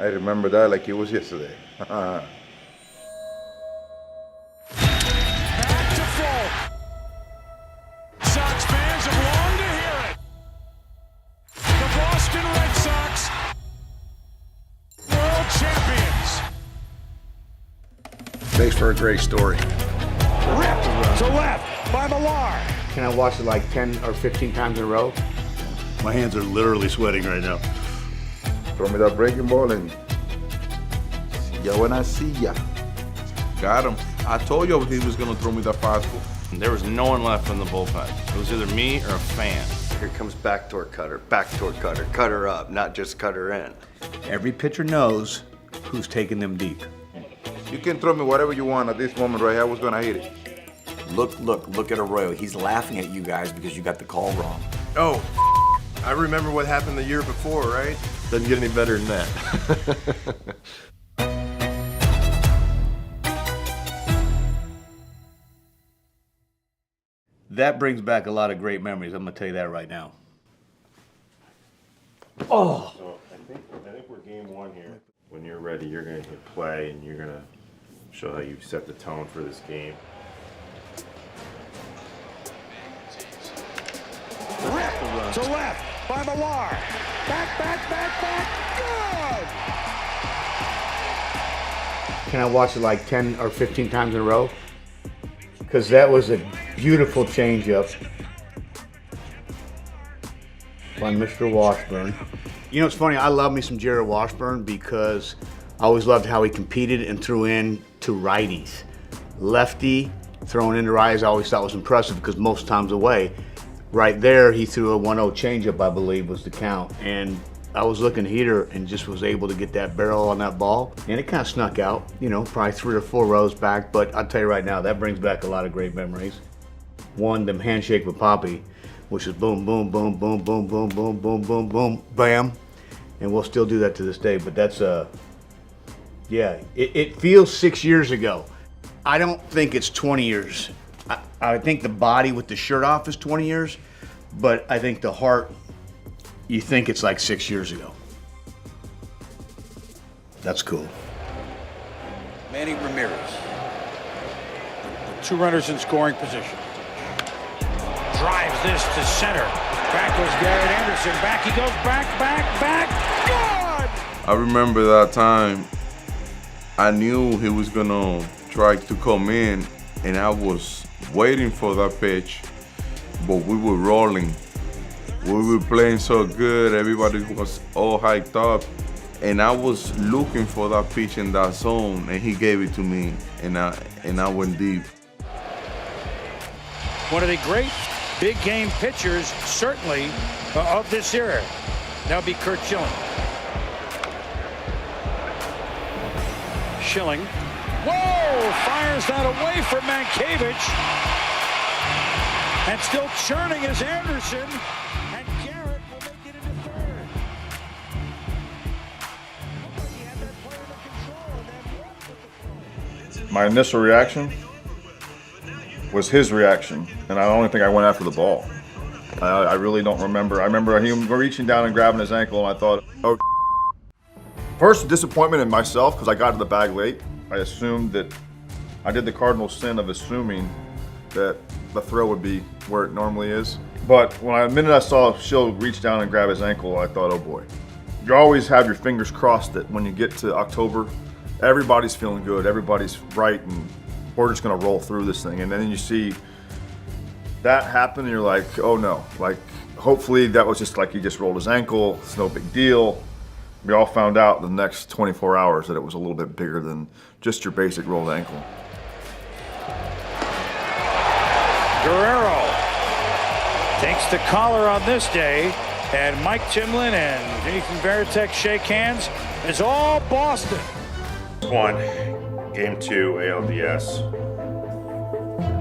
I remember that like it was yesterday. Back to full. Sox fans have longed to hear it. The Boston Red Sox, world champions. Thanks for a great story. Ripped to left by Millar. Can I watch it like 10 or 15 times in a row? My hands are literally sweating right now. Throw me that breaking ball and see ya when I see ya. Got him. I told you he was going to throw me that fastball. There was no one left in the bullpen. It was either me or a fan. Here comes backdoor cutter, cutter up, not just cutter in. Every pitcher knows who's taking them deep. You can throw me whatever you want at this moment right here. I was gonna hit it. Look at Arroyo. He's laughing at you guys because you got the call wrong. Oh, I remember what happened the year before, right? Doesn't get any better than that. That brings back a lot of great memories. I'm gonna tell you that right now. So I think we're game one here. When you're ready, you're going to hit play and you're going to show how you set the tone for this game. Ripped to left by Millar. Back. Good. Can I watch it like 10 or 15 times in a row? Because that was a beautiful changeup by Mr. Washburn. You know, it's funny, I love me some Jared Washburn because I always loved how he competed and threw in to righties. Lefty, throwing into righties, I always thought was impressive because most times away. Right there, he threw a 1-0 changeup, I believe, was the count. And I was looking heater and just was able to get that barrel on that ball. And it kind of snuck out, you know, probably 3 or 4 rows back. But I'll tell you right now, that brings back a lot of great memories. One, them handshake with Poppy, which is boom, boom, boom, boom, boom, boom, boom, boom, boom, boom, bam. And we'll still do that to this day. But that's, yeah, it feels 6 years ago. I don't think it's 20 years. I think the body with the shirt off is 20 years, but I think the heart, you think it's like 6 years ago. That's cool. Manny Ramirez. 2 runners in scoring position. Drives this to center. Back goes Garrett Anderson. Back he goes. Back. Good! I remember that time I knew he was going to try to come in, and I was waiting for that pitch, but we were rolling. We were playing so good, everybody was all hyped up, and I was looking for that pitch in that zone, and he gave it to me, and I went deep. One of the great big game pitchers, certainly, of this era. That'll be Curt Schilling. Schilling. Whoa! Fires that away from Mankiewicz. And still churning is Anderson. And Garrett will make it into third. He had that player under control and then My initial reaction was his reaction, and I don't think I went after the ball. I really don't remember. I remember him reaching down and grabbing his ankle, and I thought, oh. First, disappointment in myself because I got to the bag late. I assumed that I did the cardinal sin of assuming that the throw would be where it normally is. But the minute I saw Schill reach down and grab his ankle, I thought, oh boy. You always have your fingers crossed that when you get to October, everybody's feeling good, everybody's right, and we're just gonna roll through this thing. And then you see that happen, and you're like, oh no. Like, hopefully that was just like he just rolled his ankle, it's no big deal. We all found out the next 24 hours that it was a little bit bigger than just your basic rolled ankle. Guerrero takes the collar on this day, and Mike Timlin and Nathan Varitek shake hands. It's all Boston. One, game 2, ALDS.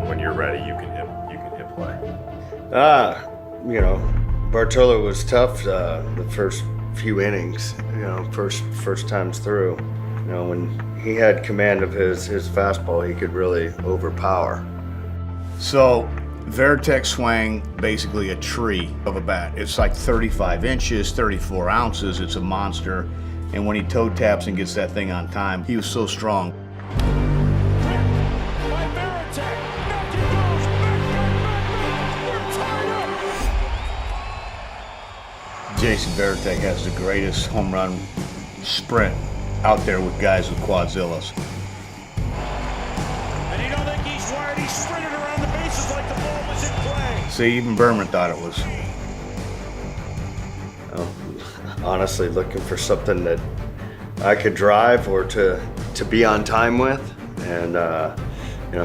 When you're ready, you can hit play. You know, Bartolo was tough the first few innings, you know, first times through. You know, when he had command of his fastball, he could really overpower. So Varitek swang basically a tree of a bat. It's like 35 inches, 34 ounces. It's a monster. And when he toe taps and gets that thing on time, he was so strong. Jason Varitek has the greatest home run sprint out there with guys with quadzillas. And you don't think he's wired? He sprinted around the bases like the ball was in play. See, even Berman thought it was. Honestly, looking for something that I could drive or to be on time with. And,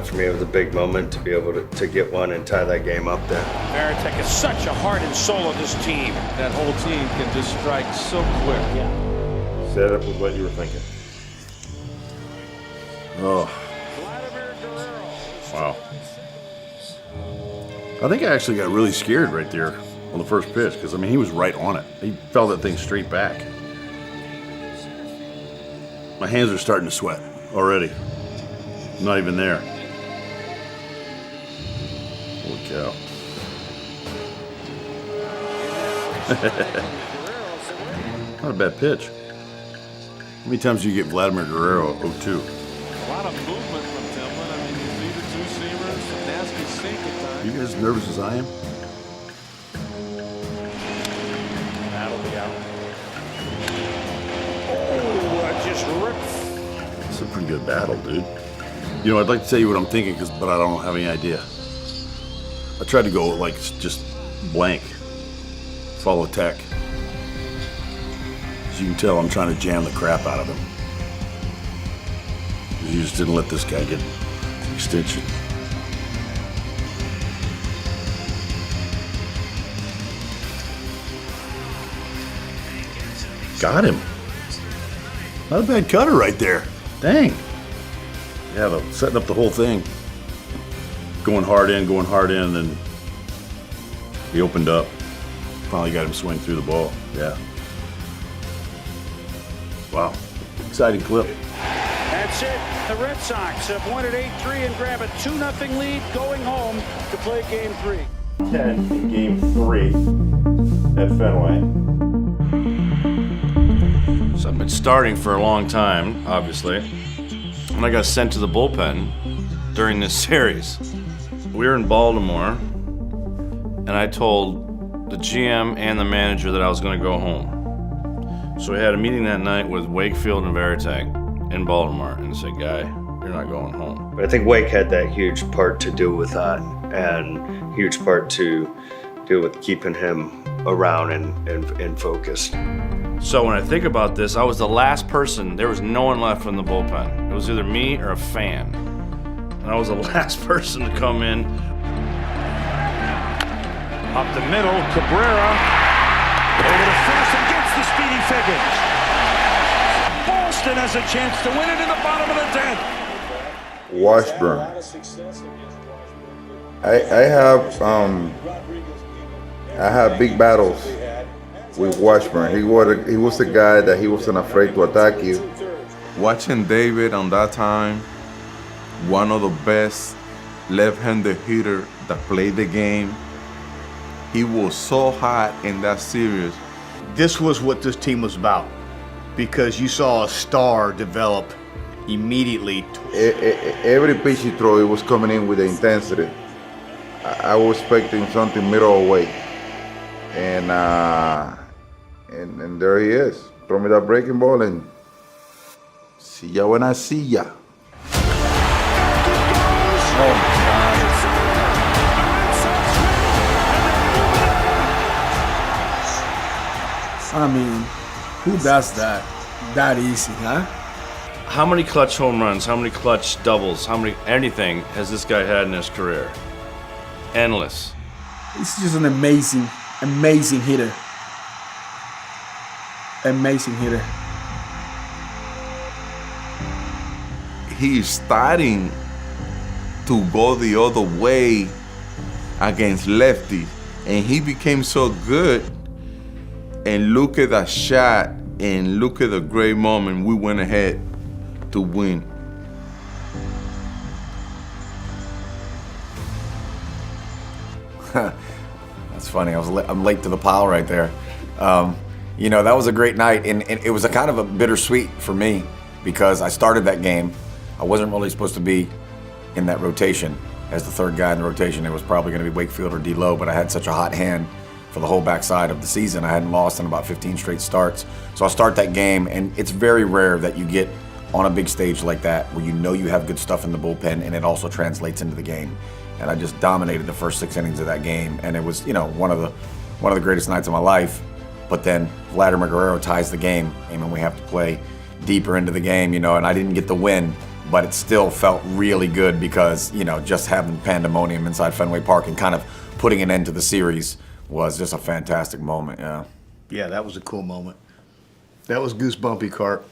for me, it was a big moment to be able to get one and tie that game up there. Varitek is such a heart and soul of this team. That whole team can just strike so quick. Set up with what you were thinking. Oh, wow. I think I actually got really scared right there on the first pitch because, I mean, he was right on it. He fell that thing straight back. My hands are starting to sweat already. I'm not even there. Holy cow. Not a bad pitch. How many times do you get Vladimir Guerrero 0-2? A lot of movement from Timlin. I mean, you see the two-seamers, some nasty sink at times. You guys as nervous as I am? That'll be out. Oh, that just ripped. It's a pretty good battle, dude. You know, I'd like to tell you what I'm thinking, but I don't have any idea. I tried to go like just blank, follow tech. As you can tell, I'm trying to jam the crap out of him. You just didn't let this guy get the extension. Got him. Not a bad cutter right there. Dang. Yeah, setting up the whole thing. Going hard in, and then he opened up. Finally got him swing through the ball. Yeah. Wow. Exciting clip. That's it. The Red Sox have won at 8-3 and grab a 2-0 lead going home to play Game 3. 10 in Game 3 at Fenway. So I've been starting for a long time, obviously. And I got sent to the bullpen during this series. We were in Baltimore, and I told the GM and the manager that I was going to go home. So we had a meeting that night with Wakefield and Varitek in Baltimore and said, Guy, you're not going home. But I think Wake had that huge part to do with that, and huge part to do with keeping him around and focused. So when I think about this, I was the last person. There was no one left in the bullpen. It was either me or a fan. And I was the last person to come in. Up the middle, Cabrera. Over to first and gets the speedy Figgins. Boston has a chance to win it in the bottom of the 10th. Washburn. I have big battles with Washburn. He was a guy that he wasn't afraid to attack you. Watching David on that time, one of the best left-handed hitter that played the game. He was so hot in that series. This was what this team was about, because you saw a star develop immediately. Every pitch he threw, it was coming in with the intensity. I was expecting something middle away, and there he is. Throw me that breaking ball and see ya when I see ya. I mean, who does that easy, huh? How many clutch home runs, how many clutch doubles, anything has this guy had in his career? Endless. He's just an amazing hitter. Amazing hitter. He's starting to go the other way against lefties, and he became so good. And look at that shot, and look at the great moment we went ahead to win. That's funny. I'm late to the pile right there. You know, that was a great night, and it was a kind of a bittersweet for me because I started that game. I wasn't really supposed to be in that rotation as the third guy in the rotation. It was probably going to be Wakefield or D-Lo, but I had such a hot hand for the whole backside of the season. I hadn't lost in about 15 straight starts. So I start that game, and it's very rare that you get on a big stage like that where you know you have good stuff in the bullpen and it also translates into the game. And I just dominated the first 6 innings of that game, and it was, you know, one of the greatest nights of my life. But then Vladimir Guerrero ties the game, and we have to play deeper into the game, you know, and I didn't get the win, but it still felt really good because, you know, just having pandemonium inside Fenway Park and kind of putting an end to the series was just a fantastic moment, yeah. Yeah, that was a cool moment. That was goosebumpy, Cart.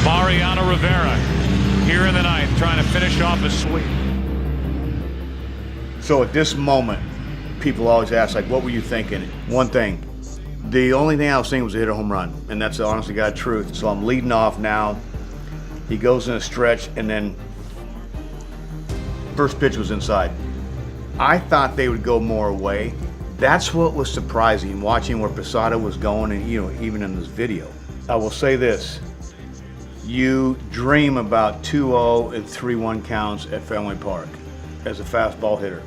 Mariano Rivera here in the ninth, trying to finish off a sweep. So at this moment, people always ask, like, what were you thinking? One thing, the only thing I was thinking was to hit a home run, and that's the honest to God truth. So I'm leading off now. He goes in a stretch, and then first pitch was inside. I thought they would go more away. That's what was surprising, watching where Posada was going, and, you know, even in this video. I will say this. You dream about 2-0 and 3-1 counts at Fenway Park as a fastball hitter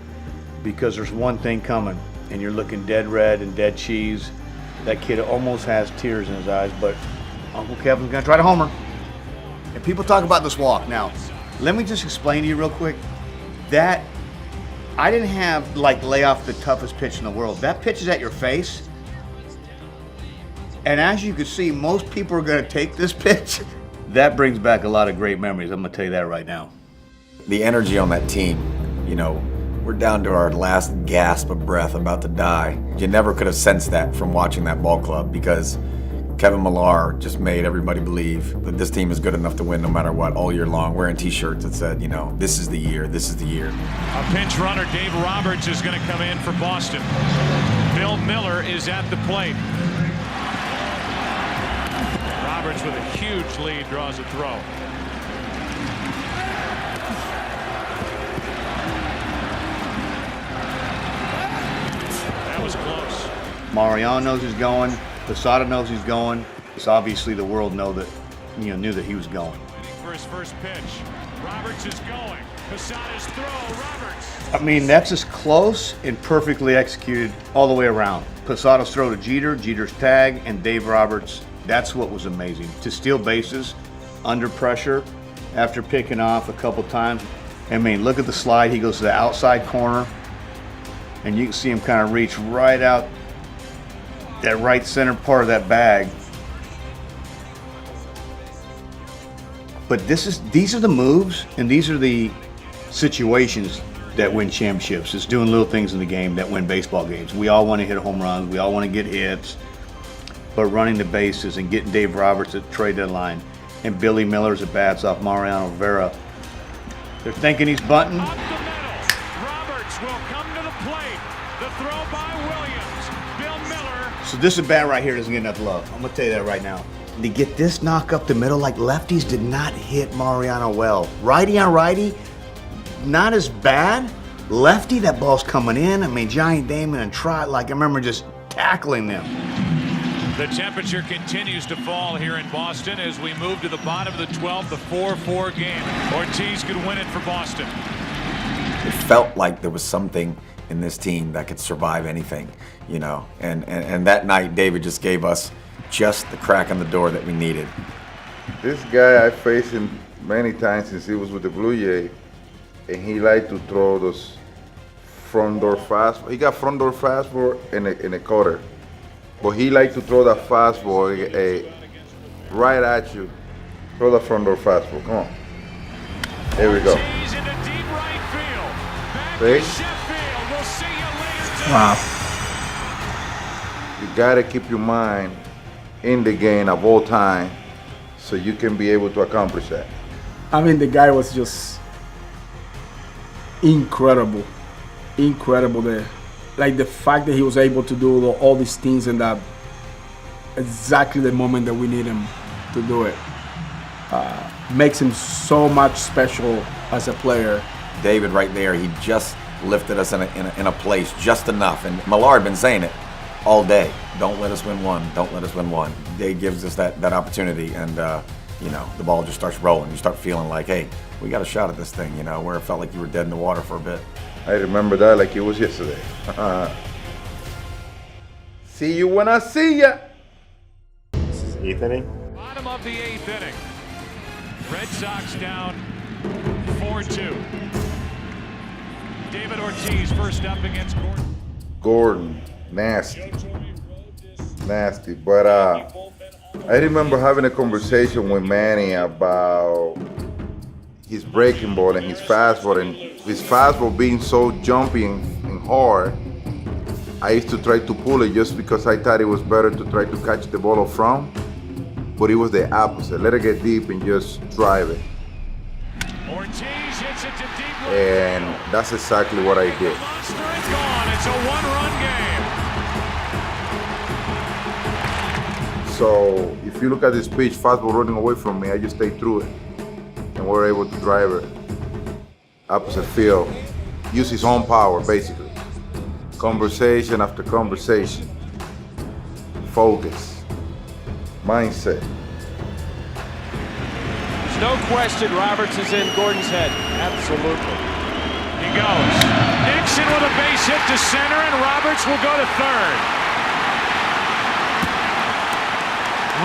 because there's one thing coming, and you're looking dead red and dead cheese. That kid almost has tears in his eyes, but Uncle Kevin's gonna try to homer. And people talk about this walk. Now, let me just explain to you real quick that I didn't have, like, lay off the toughest pitch in the world. That pitch is at your face. And as you can see, most people are gonna take this pitch. That brings back a lot of great memories. I'm gonna tell you that right now. The energy on that team, you know, we're down to our last gasp of breath, about to die. You never could have sensed that from watching that ball club because Kevin Millar just made everybody believe that this team is good enough to win no matter what all year long, wearing t-shirts that said, you know, this is the year, this is the year. A pinch runner, Dave Roberts, is going to come in for Boston. Bill Miller is at the plate. Roberts with a huge lead draws a throw. That was close. Mariano knows he's going. Posada knows he's going. It's obviously the world knew that he was going. For his first pitch, Roberts is going. Posada's throw, Roberts. I mean, that's as close and perfectly executed all the way around. Posada's throw to Jeter, Jeter's tag, and Dave Roberts. That's what was amazing. To steal bases under pressure after picking off a couple times. I mean, look at the slide. He goes to the outside corner, and you can see him kind of reach right out that right center part of that bag. But these are the moves, and these are the situations that win championships. It's doing little things in the game that win baseball games. We all want to hit home runs. We all want to get hits. But running the bases and getting Dave Roberts at the trade deadline and Billy Miller's at bats off Mariano Rivera. They're thinking he's bunting. Up the middle. Roberts will come to the plate. The throw by Williams. Bill Miller. So this at bat right here doesn't get enough love. I'm going to tell you that right now. To get this knock up the middle, like, lefties did not hit Mariano well. Righty on righty, not as bad. Lefty, that ball's coming in. I mean, Johnny Damon and Trot, like, I remember just tackling them. The temperature continues to fall here in Boston as we move to the bottom of the 12th, the 4-4 game. Ortiz could win it for Boston. It felt like there was something in this team that could survive anything, you know. And that night, David just gave us just the crack on the door that we needed. This guy, I faced him many times since he was with the Blue Jays, and he liked to throw those front door fastball. He got front door fastball in a cutter. But he liked to throw that fastball right at you. Throw the front door fastball. Come on. There we go. See? Wow. You gotta keep your mind in the game at all time so you can be able to accomplish that. I mean, the guy was just incredible. Incredible there. Like the fact that he was able to do all these things in that exactly the moment that we need him to do it makes him so much special as a player. David right there, he just lifted us in a place just enough. And Millard been saying it all day. Don't let us win one. Don't let us win one. They gives us that opportunity, and you know, the ball just starts rolling. You start feeling like, hey, we got a shot at this thing. You know, where it felt like you were dead in the water for a bit. I remember that like it was yesterday. See you when I see ya. This is eighth inning. Bottom of the 8th inning. Red Sox down 4-2. David Ortiz first up against Gordon. Gordon, nasty. But I remember having a conversation with Manny about his breaking ball and his fastball, and his fastball being so jumpy and hard. I used to try to pull it just because I thought it was better to try to catch the ball up front, but it was the opposite. Let it get deep and just drive it. Ortiz hits it to deep left. And that's exactly what I did. Monster is gone. It's a one-run game. So if you look at this pitch, fastball running away from me, I just stayed through it, and we're able to drive it opposite field. Use his own power, basically. Conversation after conversation. Focus. Mindset. There's no question Roberts is in Gordon's head. Absolutely. He goes. Nixon with a base hit to center, and Roberts will go to third.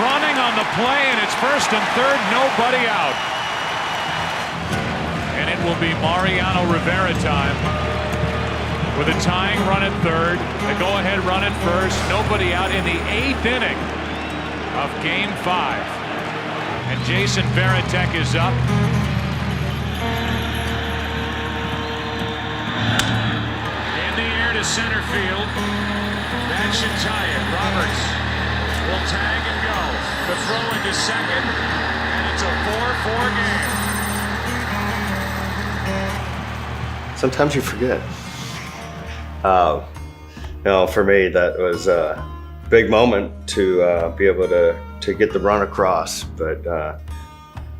Running on the play, and it's first and third, nobody out. And it will be Mariano Rivera time. With a tying run at third, a go-ahead run at first, nobody out in the 8th inning of Game 5. And Jason Varitek is up. In the air to center field. That should tie it. Roberts will tag and go. The throw into second, and it's a 4-4 game. Sometimes you forget. You know, for me, that was a big moment to be able to get the run across, but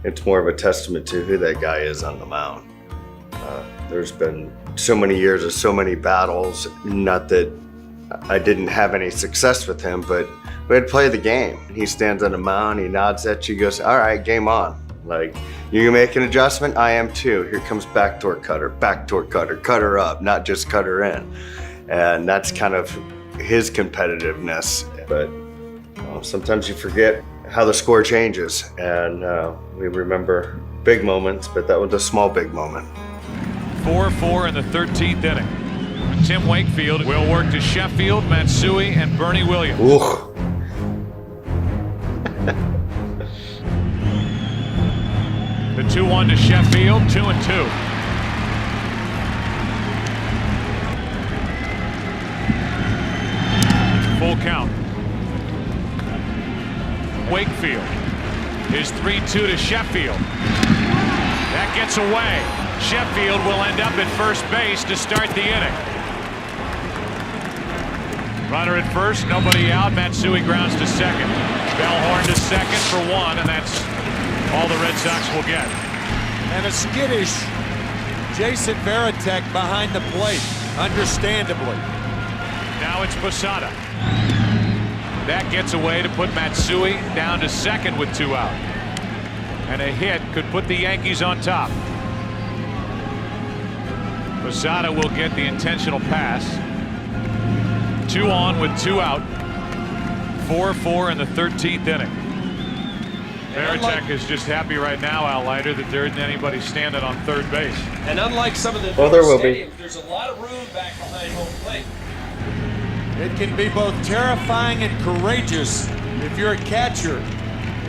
it's more of a testament to who that guy is on the mound. There's been so many years of so many battles, not that I didn't have any success with him, but we'd play the game. He stands on the mound, he nods at you, goes, all right, game on. Like, you can make an adjustment? I am too. Here comes backdoor cutter, cutter up, not just cutter in. And that's kind of his competitiveness. But sometimes you forget how the score changes. And we remember big moments, but that was a small big moment. 4-4 in the 13th inning. Tim Wakefield will work to Sheffield, Matsui, and Bernie Williams. Ooh. The 2-1 to Sheffield, 2-2. Full count. Wakefield. His 3-2 to Sheffield. That gets away. Sheffield will end up at first base to start the inning. Runner at first, nobody out. Matsui grounds to second. Bellhorn to second for one, and that's all the Red Sox will get. And a skittish Jason Varitek behind the plate, understandably. Now it's Posada. That gets away to put Matsui down to second with 2 out. And a hit could put the Yankees on top. Posada will get the intentional pass. 2 on with 2 out. 4-4 in the 13th inning. Varitek is just happy right now, Al Leiter, that there isn't anybody standing on third base. And unlike some of the Well, there will be. there's a lot of room back behind home plate. It can be both terrifying and courageous if you're a catcher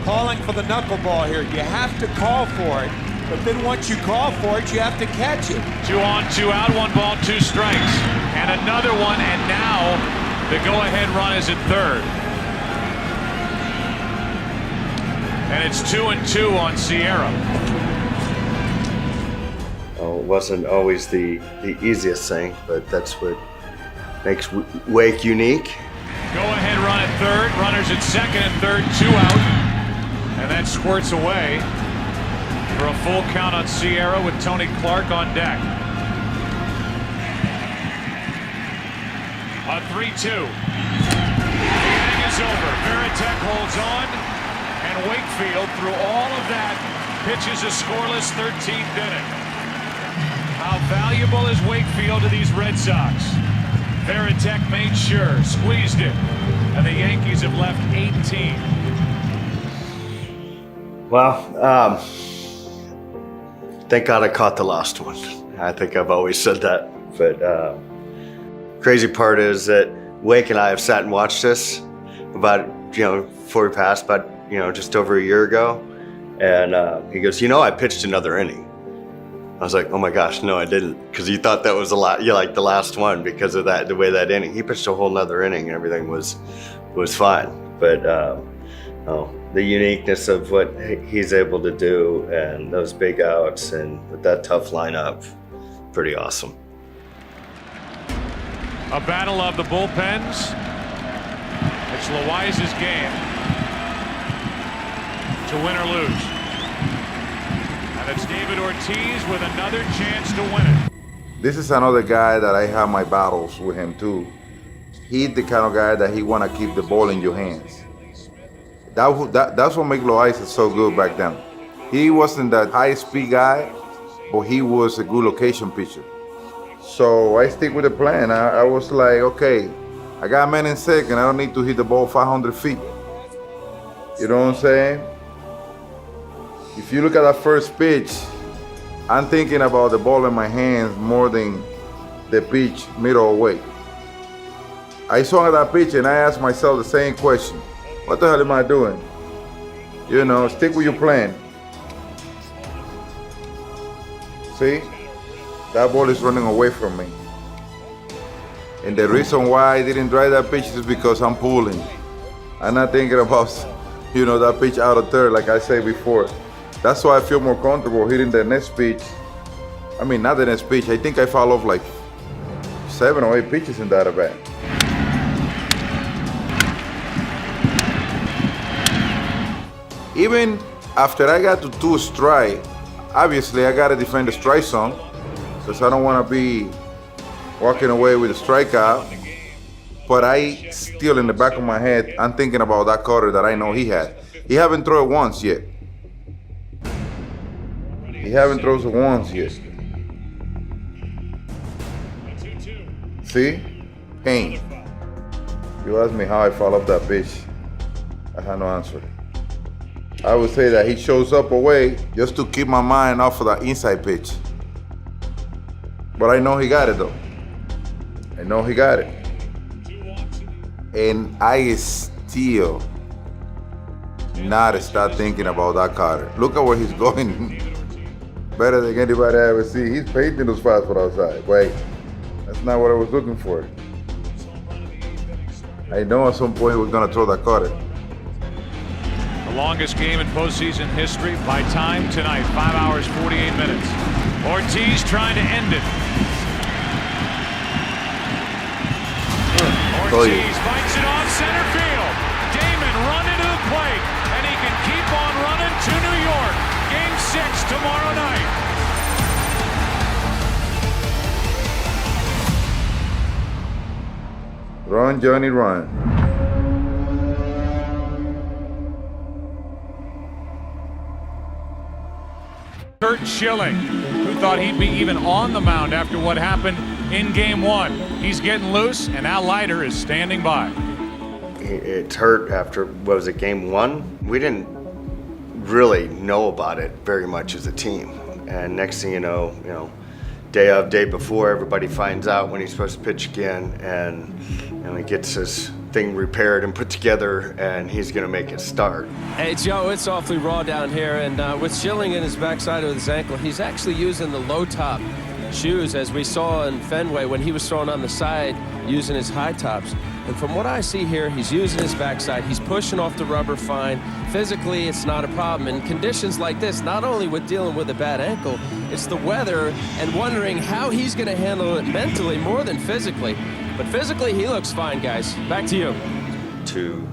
calling for the knuckleball here. You have to call for it, but then once you call for it, you have to catch it. 2 on, 2 out, 1 ball, 2 strikes. And another one, and now the go-ahead run is at third. And it's 2-2 on Sierra. Oh, it wasn't always the easiest thing, but that's what makes Wake unique. Go-ahead run at third, runners at second and third, 2 out. And that squirts away for a full count on Sierra with Tony Clark on deck. A 3-2. The inning is over. Veritek holds on, and Wakefield, through all of that, pitches a scoreless 13th inning. How valuable is Wakefield to these Red Sox? Veritek made sure, squeezed it, and the Yankees have left 18. Well, thank God I caught the last one. I think I've always said that. But crazy part is that Wake and I have sat and watched this about, before we passed, about, just over a year ago. And he goes, I pitched another inning. I was like, oh my gosh, no, I didn't. Because you thought that was the last one because of that, the way that inning. He pitched a whole nother inning and everything was fine. But the uniqueness of what he's able to do and those big outs and with that tough lineup, pretty awesome. A battle of the bullpens. It's Loiza's game to win or lose. And it's David Ortiz with another chance to win it. This is another guy that I have my battles with him too. He's the kind of guy that he want to keep the ball in your hands. That's what made Loiza so good back then. He wasn't that high-speed guy, but he was a good location pitcher. So I stick with the plan. I was like, okay, I got a man in second. I don't need to hit the ball 500 feet. You know what I'm saying? If you look at that first pitch, I'm thinking about the ball in my hands more than the pitch middle away. I saw that pitch and I asked myself the same question. What the hell am I doing? Stick with your plan. See? That ball is running away from me. And the reason why I didn't drive that pitch is because I'm pulling. I'm not thinking about, that pitch out of third, like I said before. That's why I feel more comfortable hitting the next pitch. I mean, not the next pitch. I think I foul off like 7 or 8 pitches in that at bat. Even after I got to 2 strikes, obviously I got to defend the strike zone because I don't want to be walking away with a strikeout. But I still, in the back of my head, I'm thinking about that cutter that I know he had. He haven't thrown it once yet. He haven't thrown it once yet. See? Pain. You asked me how I foul off that pitch. I had no answer. I would say that he shows up away just to keep my mind off of that inside pitch. But I know he got it though. I know he got it. And I still not start thinking about that cutter. Look at where he's going. Better than anybody I ever see. He's painting those fastball outside. Wait, that's not what I was looking for. I know at some point he was gonna throw that cutter. The longest game in postseason history by time tonight, 5 hours, 48 minutes. Ortiz trying to end it. Ortiz bites it off center field. Damon run into the plate, and he can keep on running to New York. Game 6 tomorrow night. Run, Johnny, run. Curt Schilling, who thought he'd be even on the mound after what happened in Game 1. He's getting loose, and Al Leiter is standing by. It's hurt after, what was it, Game 1? We didn't really know about it very much as a team. And next thing you know, day of, day before, everybody finds out when he's supposed to pitch again, and he gets his thing repaired and put together, and he's going to make it start. Hey, Joe, it's awfully raw down here, and with Schilling in his backside of his ankle, he's actually using the low-top shoes, as we saw in Fenway when he was throwing on the side using his high tops. And from what I see here, he's using his backside. He's pushing off the rubber fine. Physically, it's not a problem. In conditions like this, not only with dealing with a bad ankle, it's the weather and wondering how he's going to handle it mentally more than physically. But physically, he looks fine, guys. Back to you. To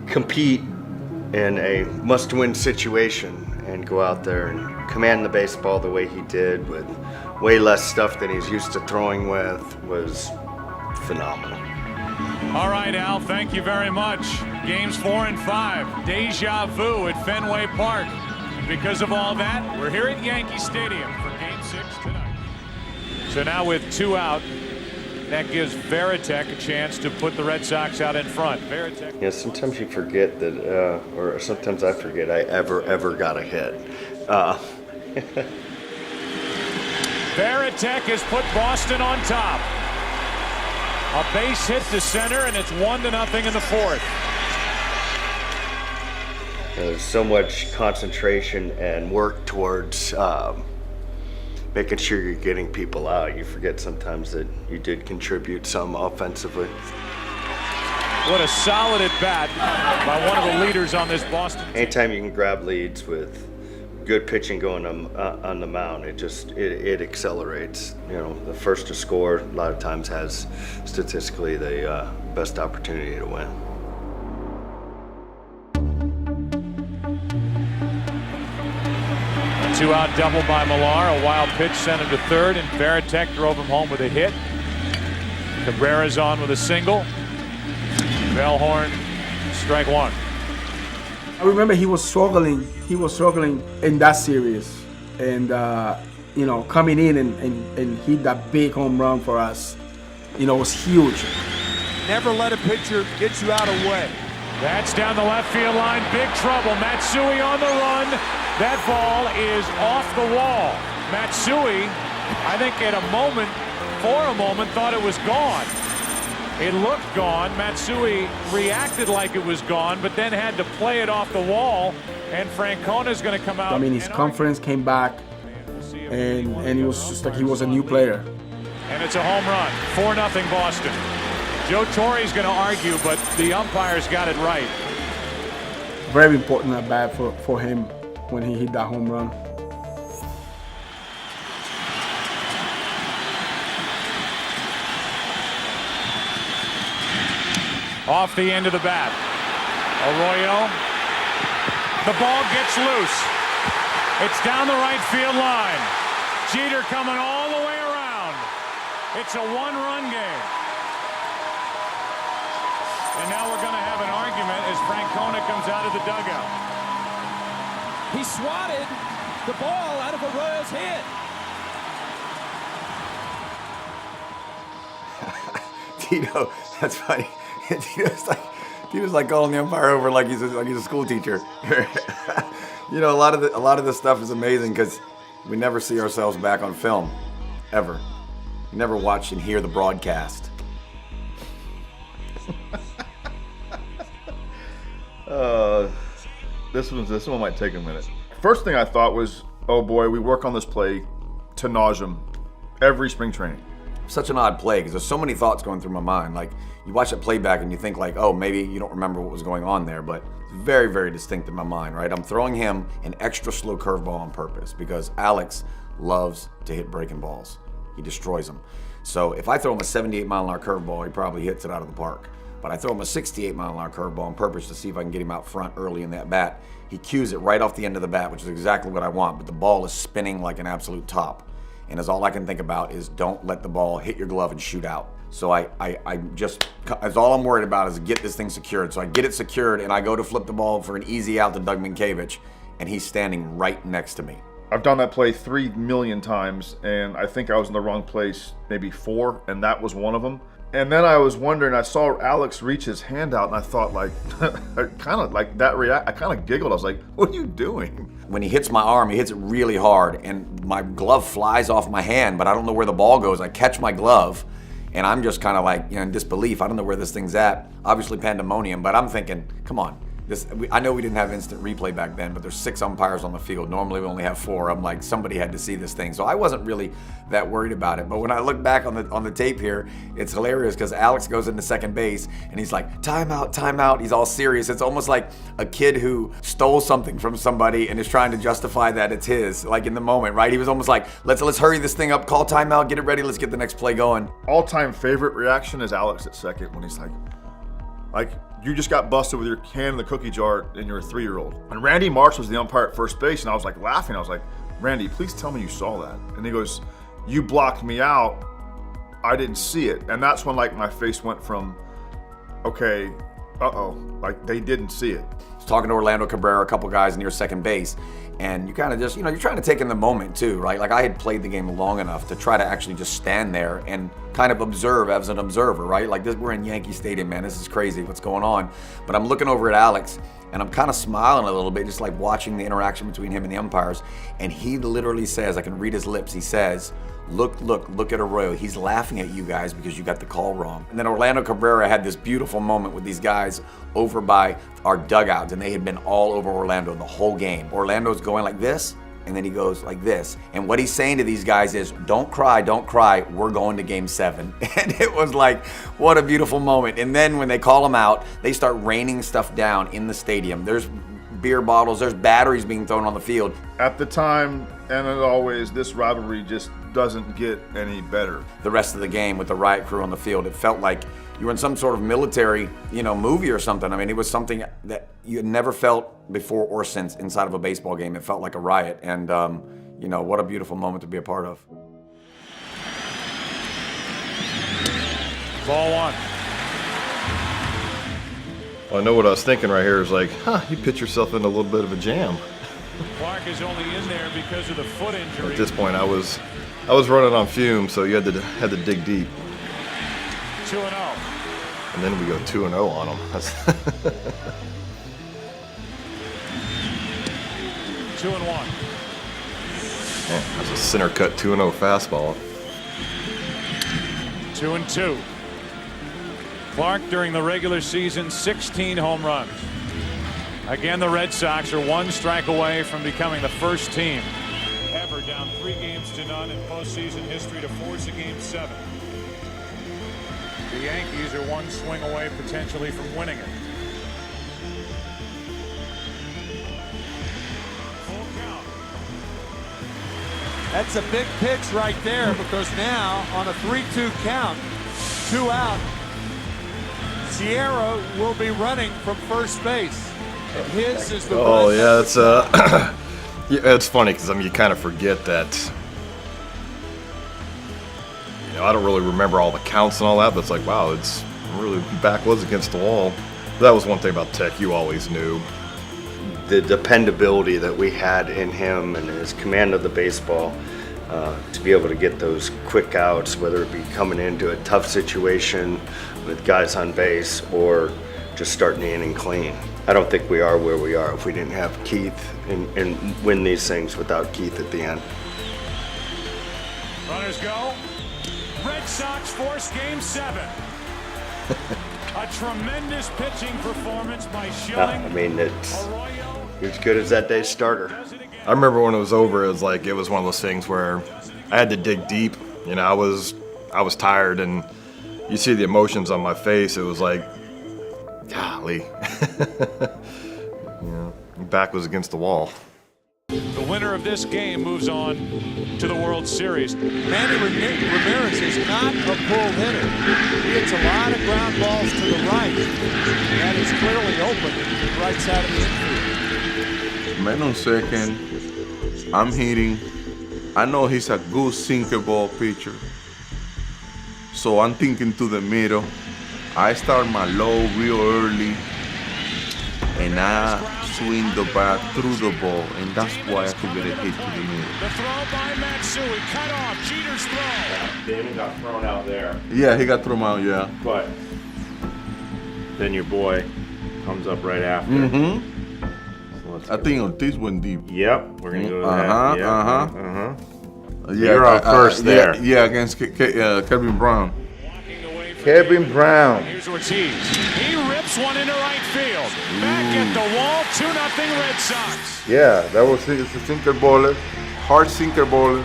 compete in a must-win situation and go out there and command the baseball the way he did with way less stuff than he's used to throwing with was phenomenal. All right, Al, thank you very much. Games 4 and 5, deja vu at Fenway Park. Because of all that, we're here at Yankee Stadium for Game 6 tonight. So now with 2 out, that gives Varitek a chance to put the Red Sox out in front. Varitek. Yeah, sometimes you forget that, or sometimes I forget I ever got a hit. Varitek has put Boston on top. A base hit to center, and it's 1-0 in the 4th. There's so much concentration and work towards making sure you're getting people out. You forget sometimes that you did contribute some offensively. What a solid at bat by one of the leaders on this Boston team. Anytime you can grab leads with good pitching going on the mound, it accelerates. You know, the first to score a lot of times has statistically the best opportunity to win. A 2-out double by Millar. A wild pitch sent him to third, and Varitek drove him home with a hit. Cabrera's on with a single. Bellhorn, strike 1. I remember he was struggling. He was struggling in that series, and you know, coming in and hit that big home run for us, you know, was huge. Never let a pitcher get you out of way. That's down the left field line. Big trouble. Matsui on the run. That ball is off the wall. Matsui, I think for a moment, thought it was gone. It looked gone. Matsui reacted like it was gone, but then had to play it off the wall. And Francona's going to come out. I mean, his confidence came back, and it was just like he was a new player. And it's a home run. 4-0 Boston. Joe Torre's going to argue, but the umpires got it right. Very important at bat for him when he hit that home run. Off the end of the bat. Arroyo. The ball gets loose. It's down the right field line. Jeter coming all the way around. It's a 1-run game. And now we're going to have an argument as Francona comes out of the dugout. He swatted the ball out of Arroyo's hand. Tito, that's funny. Tito's like calling the umpire over like he's a school teacher. You know, a lot of this stuff is amazing because we never see ourselves back on film, ever. We never watch and hear the broadcast. This one might take a minute. First thing I thought was, oh boy, we work on this play to nauseam every spring training. Such an odd play because there's so many thoughts going through my mind. Like, you watch it playback and you think like, oh, maybe you don't remember what was going on there, but it's very, very distinct in my mind, right? I'm throwing him an extra slow curveball on purpose because Alex loves to hit breaking balls. He destroys them. So if I throw him a 78-mile-an-hour curveball, he probably hits it out of the park. But I throw him a 68-mile-an-hour curveball on purpose to see if I can get him out front early in that bat. He cues it right off the end of the bat, which is exactly what I want, but the ball is spinning like an absolute top. And as all I can think about is don't let the ball hit your glove and shoot out. So that's all I'm worried about is get this thing secured. So I get it secured and I go to flip the ball for an easy out to Doug Minkiewicz, and he's standing right next to me. I've done that play 3 million times, and I think I was in the wrong place maybe 4, and that was one of them. And then I was wondering, I saw Alex reach his hand out, and I thought, like, I kind of giggled. I was like, what are you doing? When he hits my arm, he hits it really hard, and my glove flies off my hand, but I don't know where the ball goes. I catch my glove, and I'm just kind of like, in disbelief. I don't know where this thing's at. Obviously pandemonium, but I'm thinking, come on. I know we didn't have instant replay back then, but there's 6 umpires on the field. Normally we only have 4. I'm like, somebody had to see this thing. So I wasn't really that worried about it. But when I look back on the tape here, it's hilarious because Alex goes into second base and he's like, timeout, timeout. He's all serious. It's almost like a kid who stole something from somebody and is trying to justify that it's his, like in the moment, right? He was almost like, let's hurry this thing up, call timeout, get it ready, let's get the next play going. All-time favorite reaction is Alex at second when he's like, you just got busted with your hand in the cookie jar and you're a 3-year-old. And Randy Marsh was the umpire at first base, and I was like laughing. I was like, Randy, please tell me you saw that. And he goes, you blocked me out. I didn't see it. And that's when like my face went from, okay, like they didn't see it. I was talking to Orlando Cabrera, a couple guys near second base, and you kind of just, you're trying to take in the moment too, right? Like I had played the game long enough to try to actually just stand there and kind of observe as an observer, right? Like this, we're in Yankee Stadium, man, this is crazy, what's going on? But I'm looking over at Alex, and I'm kind of smiling a little bit, just like watching the interaction between him and the umpires, and he literally says, I can read his lips, he says, look at Arroyo. He's laughing at you guys because you got the call wrong. And then Orlando Cabrera had this beautiful moment with these guys over by our dugouts, and they had been all over Orlando the whole game. Orlando's going like this, and then he goes like this. And what he's saying to these guys is, don't cry, we're going to game 7. And it was like, what a beautiful moment. And then when they call him out, they start raining stuff down in the stadium. There's beer bottles, there's batteries being thrown on the field. At the time, and as always, this rivalry just doesn't get any better. The rest of the game with the riot crew on the field, it felt like you were in some sort of military, movie or something. I mean, it was something that you had never felt before or since inside of a baseball game. It felt like a riot, and what a beautiful moment to be a part of. Ball 1. Well, I know what I was thinking right here is like, you put yourself in a little bit of a jam. Clark is only in there because of the foot injury. At this point, I was running on fumes, so you had to dig deep. 2-0. And then we go 2-0 on them. 2-1. That's a center cut 2-0 fastball. 2-2. Clark during the regular season, 16 home runs. Again, the Red Sox are 1 strike away from becoming the first team ever down 3-0 in postseason history to force a game 7. The Yankees are 1 swing away potentially from winning it. Full count. That's a big pitch right there, because now on a 3-2 count, 2 out, Sierra will be running from first base. And his is the it's funny because you kind of forget that. I don't really remember all the counts and all that, but it's like, wow, it's really back was against the wall. That was one thing about Tech you always knew. The dependability that we had in him and his command of the baseball, to be able to get those quick outs, whether it be coming into a tough situation with guys on base or just starting the inning clean. I don't think we are where we are if we didn't have Keith and win these things without Keith at the end. Runners go. Red Sox force game 7. A tremendous pitching performance by Schilling. I mean, it's as good as that day's starter. I remember when it was over, it was one of those things where I had to dig deep. I was tired, and you see the emotions on my face. It was like, golly. Back was against the wall. The winner of this game moves on to the World Series. Manny Ramirez is not a pull hitter. He hits a lot of ground balls to the right. That is clearly open to the right side of the infield. Man on second, I'm hitting. I know he's a good sinker ball pitcher. So I'm thinking to the middle. I start my low real early, and I swing the bat through the ball, and that's why I could get a hit to the middle. The throw by Matsui, cut off, Jeter's throw. Damon got thrown out there. Yeah, he got thrown out, yeah. But then your boy comes up right after. Mm-hmm. So I think Ortiz went deep. Yep, we're gonna go to that. Yeah, You're on first there. Yeah, against Kevin Brown. Kevin Brown. Here's Ortiz. He rips one into right field. Back at the wall, 2-0 Red Sox. Yeah, that was a sinker baller, hard sinker baller,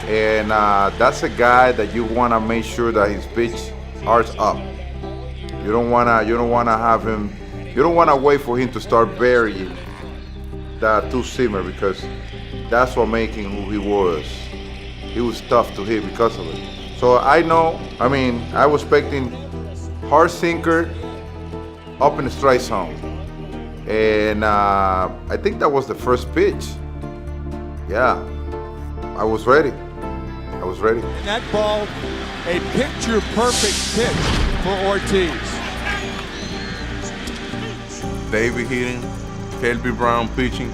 and that's a guy that you want to make sure that his pitch arcs up. You don't want to have him. You don't want to wait for him to start burying that two-seamer, because that's what made him who he was. He was tough to hit because of it. So I was expecting hard sinker up in the strike zone. And I think that was the first pitch. Yeah, I was ready. was ready. That ball, a picture-perfect pitch for Ortiz. David hitting, Kelby Brown pitching.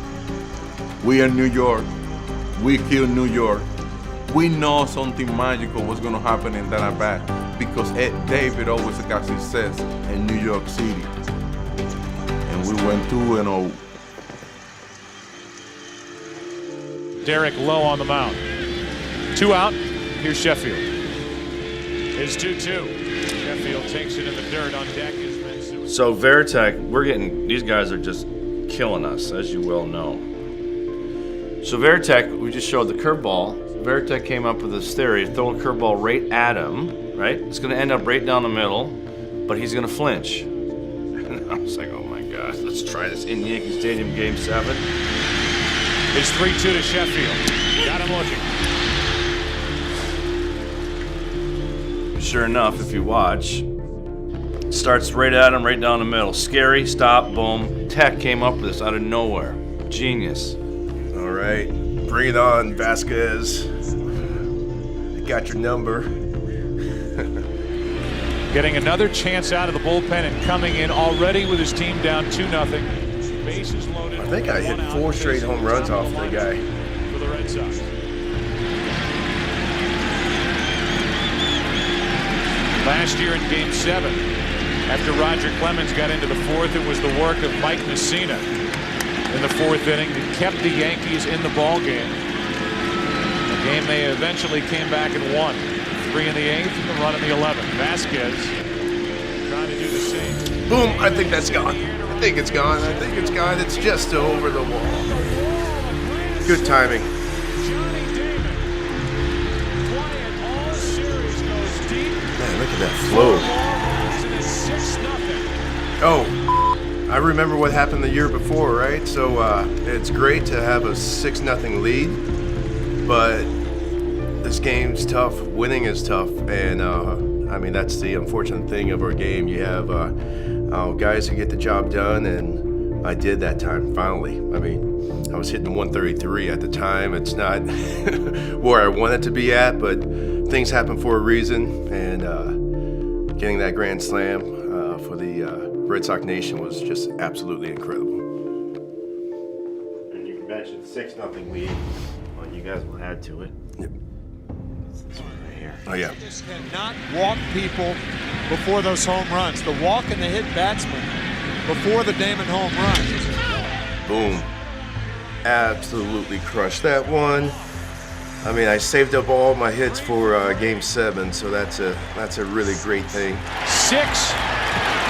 We are New York. We kill New York. We know something magical was going to happen in that at bat because David always got success in New York City. And we went 2-0. Derek Lowe on the mound. 2 out. Here's Sheffield. It's 2-2. Sheffield takes it in the dirt. On deck is Mansour. So Veritek, these guys are just killing us, as you well know. So Veritek, we just showed the curveball. Veritek came up with this theory, throw a curveball right at him, right? It's going to end up right down the middle, but he's going to flinch. And I was like, oh my gosh, let's try this in Yankee Stadium Game 7. It's 3-2 to Sheffield. Got him looking. Sure enough, if you watch, starts right at him, right down the middle. Scary, stop, boom. Tech came up with this out of nowhere. Genius. All right, bring it on, Vasquez. I got your number. Getting another chance out of the bullpen and coming in already with his team down 2-0. Bases loaded. I think I hit 4 straight home runs off the guy. For the Red Sox. Last year in Game 7, after Roger Clemens got into the 4th, it was the work of Mike Messina in the 4th inning that kept the Yankees in the ball game. A game they eventually came back and won. 3 in the 8th and the run in the 11th. Vasquez trying to do the same. Boom, I think that's gone. I think it's gone. I think it's gone. It's just over the wall. Good timing. Johnny Damon, quiet all series, goes deep. Man, look at that flow. And it's 6-0. Oh, I remember what happened the year before, right? So it's great to have a 6-0 lead, but this game's tough. Winning is tough, and I mean that's the unfortunate thing of our game. You have guys who get the job done, and I did that time finally. I mean, I was hitting 133 at the time. It's not where I wanted to be at, but things happen for a reason, and getting that grand slam for the Red Sox Nation was just absolutely incredible. And you mentioned 6-0 lead. Well, you guys will add to it. Yep. It's this one right here. Oh yeah. You just cannot walk people before those home runs. The walk and the hit batsman before the Damon home run. Boom. Absolutely crushed that one. I mean, I saved up all my hits for Game 7, so that's a really great thing. 6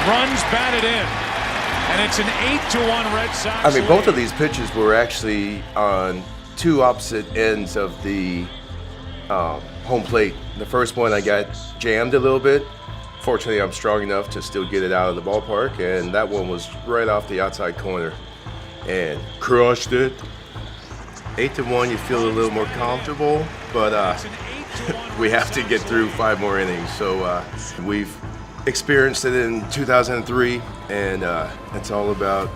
runs batted in, and it's an 8-1 Red Sox. I mean, both of these pitches were actually on 2 opposite ends of the home plate. The first one I got jammed a little bit. Fortunately, I'm strong enough to still get it out of the ballpark, and that one was right off the outside corner and crushed it. 8-1, you feel a little more comfortable, but we have to get through 5 more innings. So we've experienced it in 2003, and it's all about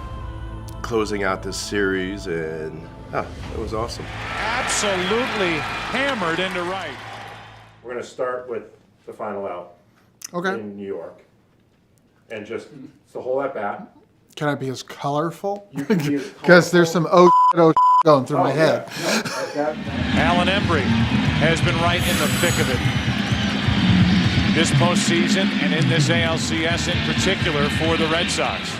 closing out this series, and it was awesome. Absolutely hammered into right. We're going to start with the final out. Okay. In New York. And just, it's the whole at bat. Can I be as colorful? You can be as Because there's some going through my head. Alan Embry has been right in the thick of it this postseason and in this ALCS in particular for the Red Sox.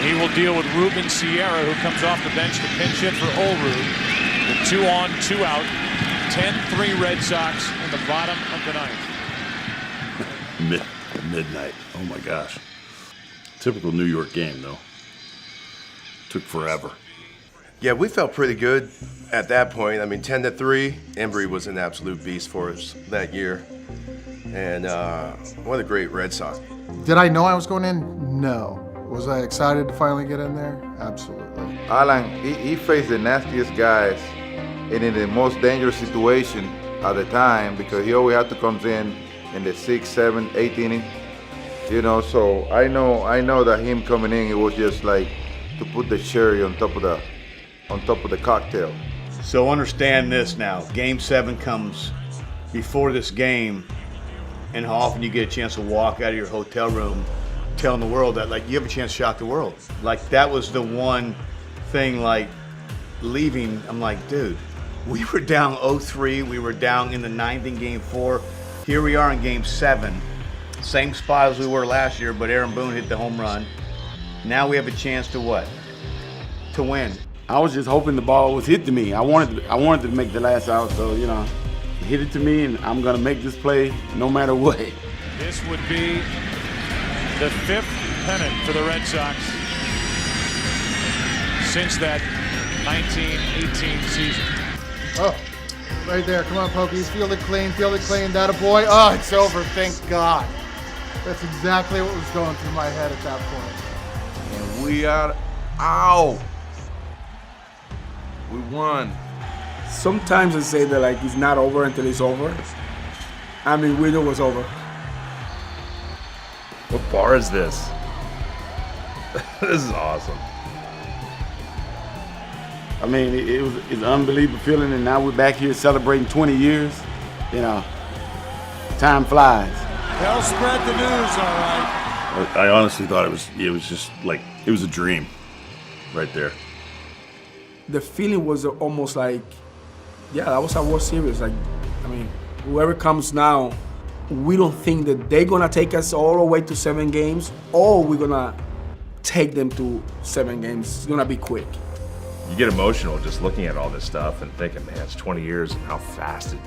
He will deal with Ruben Sierra, who comes off the bench to pinch hit for Olrud. The 2 on, 2 out, 10-3 Red Sox in the bottom of the 9th. Midnight. Oh my gosh. Typical New York game, though. Took forever. Yeah, we felt pretty good at that point. I mean, 10-3, Embry was an absolute beast for us that year. And what a great Red Sox. Did I know I was going in? No. Was I excited to finally get in there? Absolutely. Alan, he faced the nastiest guys and in the most dangerous situation at the time because he always had to come in the 6th, 7th, 8th inning. You know, so I know that him coming in, it was just like to put the cherry on top of the cocktail. So understand this now. Game 7 comes before this game, and how often you get a chance to walk out of your hotel room telling the world that, like, you have a chance to shock the world. Like, that was the one thing, like, leaving, I'm like, dude, we were down 0-3, we were down in the 9th in game 4. Here we are in game 7. Same spot as we were last year, but Aaron Boone hit the home run. Now we have a chance to what? To win. I was just hoping the ball was hit to me. I wanted to make the last out, so, you know, hit it to me, and I'm going to make this play no matter what. This would be the 5th pennant for the Red Sox since that 1918 season. Oh, right there. Come on, Pokies. Field it clean. That a boy. Oh, it's over. Thank God. That's exactly what was going through my head at that point. And we are out. We won. Sometimes I say that, like, it's not over until it's over. I mean, we knew it was over. What bar is this? This is awesome. I mean, it's an unbelievable feeling, and now we're back here celebrating 20 years. You know, time flies. They'll spread the news, all right. I honestly thought it was just like, it was a dream right there. The feeling was almost like, yeah, that was our World Series. Like, I mean, whoever comes now, we don't think that they're gonna take us all the way to 7 games, or we're gonna take them to 7 games. It's gonna be quick. You get emotional just looking at all this stuff and thinking, man, it's 20 years and how fast it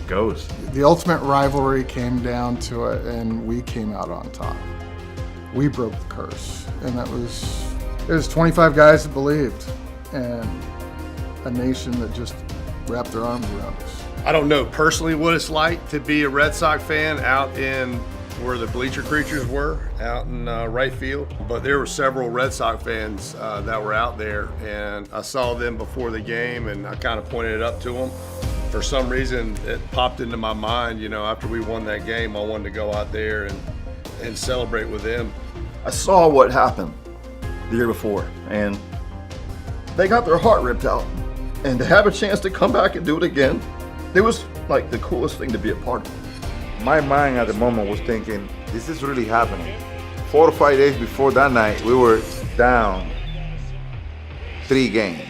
goes. The ultimate rivalry came down to it, and we came out on top. We broke the curse, and it was 25 guys that believed, and a nation that just wrapped their arms around us. I don't know personally what it's like to be a Red Sox fan out in where the bleacher creatures were, out in right field. But there were several Red Sox fans that were out there, and I saw them before the game, and I kind of pointed it up to them. For some reason, it popped into my mind, you know, after we won that game, I wanted to go out there and celebrate with them. I saw what happened the year before, and they got their heart ripped out. And to have a chance to come back and do it again, it was like the coolest thing to be a part of. My mind at the moment was thinking, this is really happening. 4 or 5 days before that night, we were down 3 games.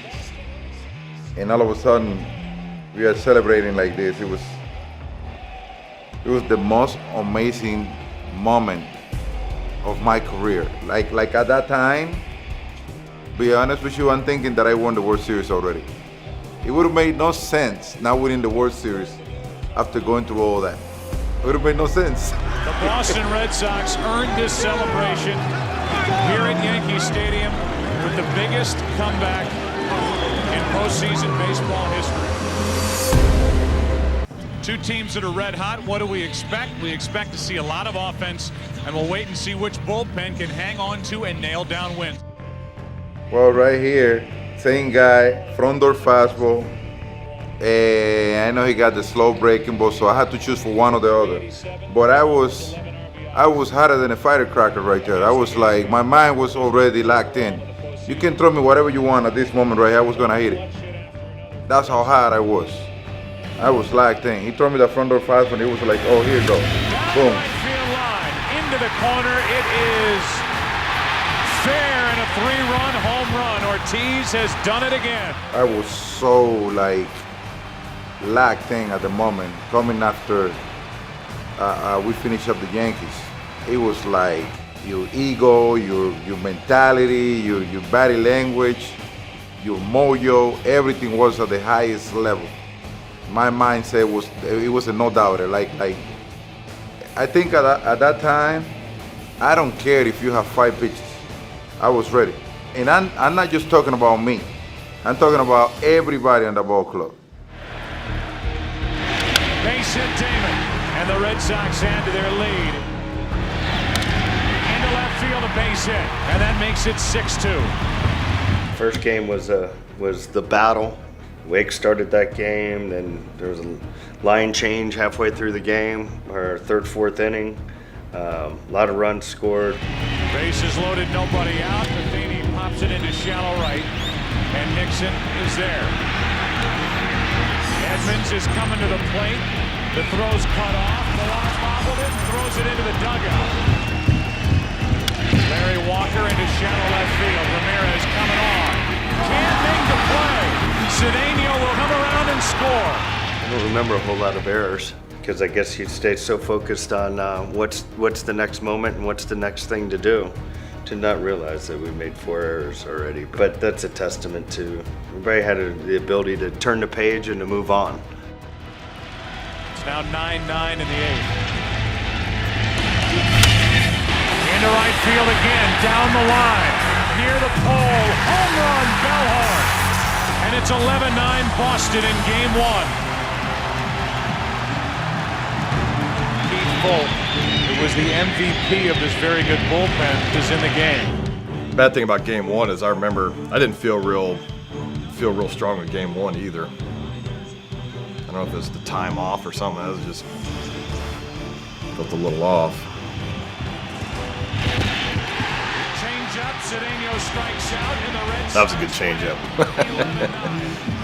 And all of a sudden, we are celebrating like this. It was the most amazing moment of my career. Like at that time, be honest with you, I'm thinking that I won the World Series already. It would have made no sense not winning the World Series after going through all that. It would have made no sense. The Boston Red Sox earned this celebration here at Yankee Stadium with the biggest comeback in postseason baseball history. 2 teams that are red hot. What do we expect? We expect to see a lot of offense, and we'll wait and see which bullpen can hang on to and nail down wins. Well, right here, same guy, front door fastball. I know he got the slow breaking ball, so I had to choose for one or the other. But I was hotter than a firecracker right there. I was like, my mind was already locked in. You can throw me whatever you want at this moment right here, I was gonna hit it. That's how hard I was. I was locked in. He threw me the front door fastball, and it was like, oh, here you go. Boom. Field line into the corner. It is fair and a 3-run home run. Ortiz has done it again. I was so like locked in at the moment, coming after we finished up the Yankees. It was like your ego, your mentality, your body language, your mojo, everything was at the highest level. My mindset was a no doubter. Like I think at that time, I don't care if you have 5 pitches. I was ready. And I'm not just talking about me. I'm talking about everybody in the ball club. Base hit Damon, and the Red Sox add to their lead. Into left field, a base hit, and that makes it 6-2. First game was the battle. Wake started that game, then there was a line change halfway through the game, our 3rd, 4th inning. A lot of runs scored. Bases loaded, nobody out. Matheny pops it into shallow right, and Nixon is there. Edmonds is coming to the plate. The throw's cut off. Milan bobbled it and throws it into the dugout. Larry Walker into shallow left field. Ramirez coming on. Can't make the play. Cedeno will come around and score. I don't remember a whole lot of errors because I guess you stay so focused on what's the next moment and what's the next thing to do, to not realize that we made 4 errors already. But that's a testament to everybody had the ability to turn the page and to move on. It's now 9-9 in the 8th. Into right field again, down the line, near the pole, home run, Bellhorn. And it's 11-9 Boston in game 1. Who was the MVP of this very good bullpen, is in the game. Bad thing about game 1 is I remember I didn't feel real strong with game 1 either. I don't know if it was the time off or something. I was just felt a little off. Change up, Cedeno strikes out, and the Red Sox. That was a good changeup.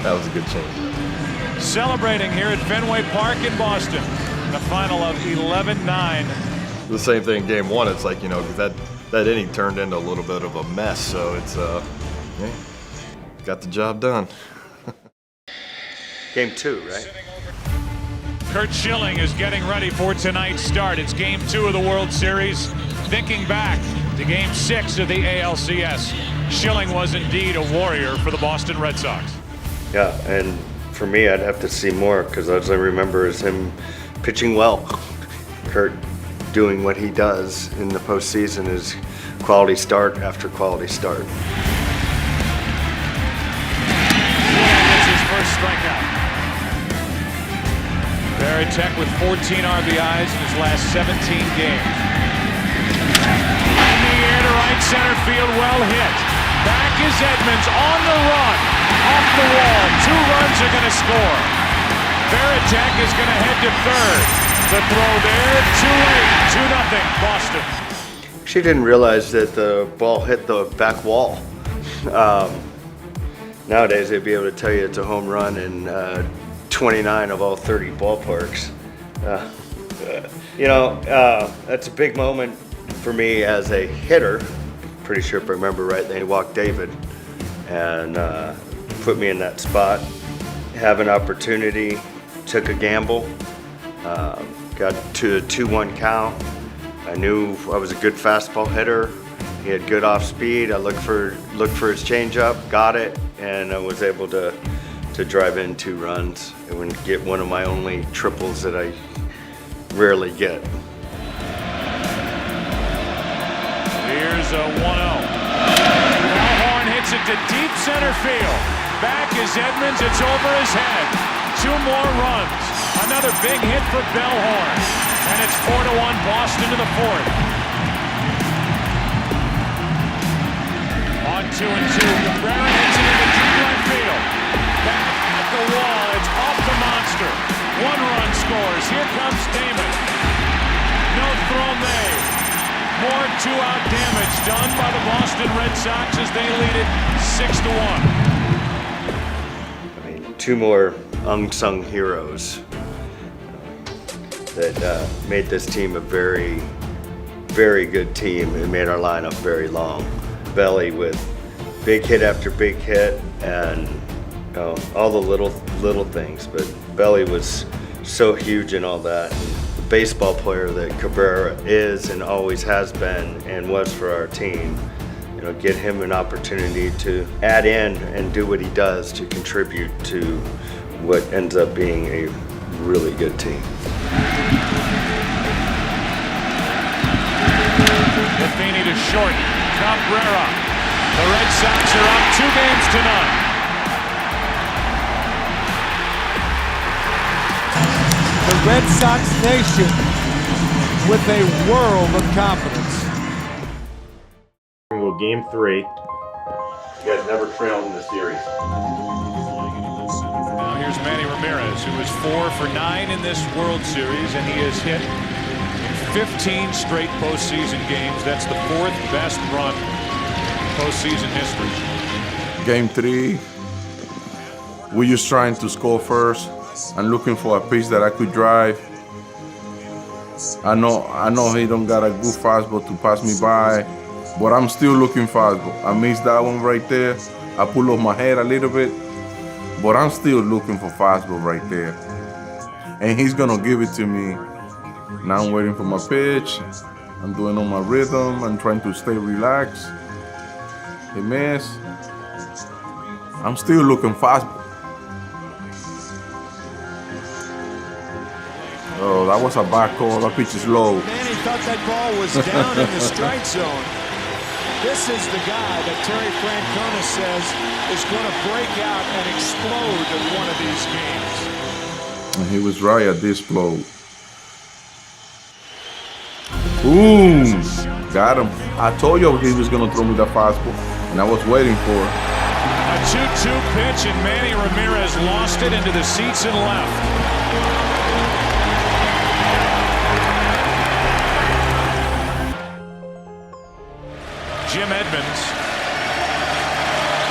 That was a good changeup. Celebrating here at Fenway Park in Boston. The final of 11-9. The same thing in game 1. It's like, you know, that inning turned into a little bit of a mess. So it's yeah, got the job done. Game 2, right? Curt Schilling is getting ready for tonight's start. It's game 2 of the World Series. Thinking back to game 6 of the ALCS. Schilling was indeed a warrior for the Boston Red Sox. Yeah, and for me, I'd have to see more because as I remember is him pitching well. Curt doing what he does in the postseason is quality start after quality start. That's his first strikeout. Varitek with 14 RBIs in his last 17 games. In the air to right center field, well hit. Back is Edmonds on the run. Off the wall, 2 runs are going to score. Varitek is going to head to third. The throw there, too late, 2-0 Boston. She didn't realize that the ball hit the back wall. Nowadays, they'd be able to tell you it's a home run in 29 of all 30 ballparks. That's a big moment for me as a hitter. Pretty sure if I remember right, they walked David and put me in that spot. Have an opportunity, took a gamble, got to a 2-1 count. I knew I was a good fastball hitter. He had good off speed. I looked for his changeup, got it, and I was able to drive in 2 runs and get one of my only triples that I rarely get. Here's a 1-0. Bellhorn hits it to deep center field. Back is Edmonds, it's over his head. 2 more runs. Another big hit for Bellhorn. And it's 4-1 Boston to the 4th. On 2-2. Cabrera hits it into deep right field. Back at the wall, it's off the monster. 1 run scores. Here comes Damon. No throw made. More 2-out damage done by the Boston Red Sox as they lead it 6-1. 2 more unsung heroes that made this team a very, very good team and made our lineup very long. Belly with big hit after big hit and all the little things, but Belly was so huge in all that. The baseball player that Cabrera is and always has been and was for our team. Get him an opportunity to add in and do what he does to contribute to what ends up being a really good team. Buffini to short. Cabrera. The Red Sox are up 2 games to none. The Red Sox Nation with a world of confidence. Well, game 3. You guys never trailed in the series. Now here's Manny Ramirez, who is 4 for 9 in this World Series, and he has hit in 15 straight postseason games. That's the 4th best run in postseason history. Game 3, we just trying to score first, I'm looking for a pitch that I could drive. I know he don't got a good fastball to pass me by, but I'm still looking fastball. I missed that one right there. I pull off my head a little bit, but I'm still looking for fastball right there. And he's gonna give it to me. Now I'm waiting for my pitch. I'm doing on my rhythm. I'm trying to stay relaxed. He missed. I'm still looking fastball. Oh, that was a bad call. That pitch is low. Manny thought that ball was down in the strike zone. This is the guy that Terry Francona says is going to break out and explode in one of these games. And he was right at this blow. Boom! Got him. I told you he was going to throw me that fastball, and I was waiting for it. A 2-2 pitch, and Manny Ramirez lost it into the seats and left. Jim Edmonds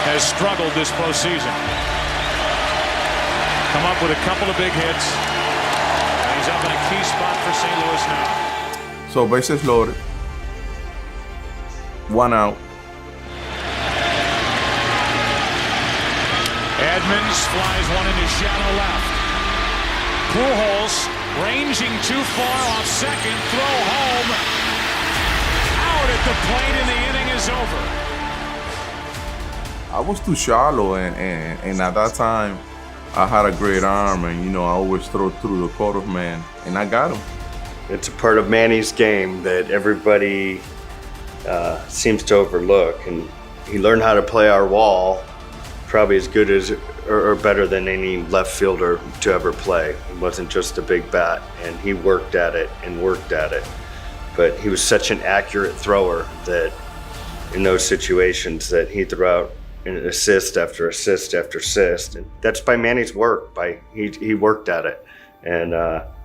has struggled this postseason. Come up with a couple of big hits. And he's up in a key spot for St. Louis now. So bases loaded. 1 out. Edmonds flies one into shallow left. Pujols ranging too far off second. Throw home. Out at the plate, and the inning is over. I was too shallow, and at that time, I had a great arm, and I always throw through the quarter man, and I got him. It's a part of Manny's game that everybody seems to overlook, and he learned how to play our wall probably as good as or better than any left fielder to ever play. It wasn't just a big bat, and he worked at it and worked at it. But he was such an accurate thrower that in those situations that he threw out an assist after assist after assist. And that's by Manny's work. He worked at it. And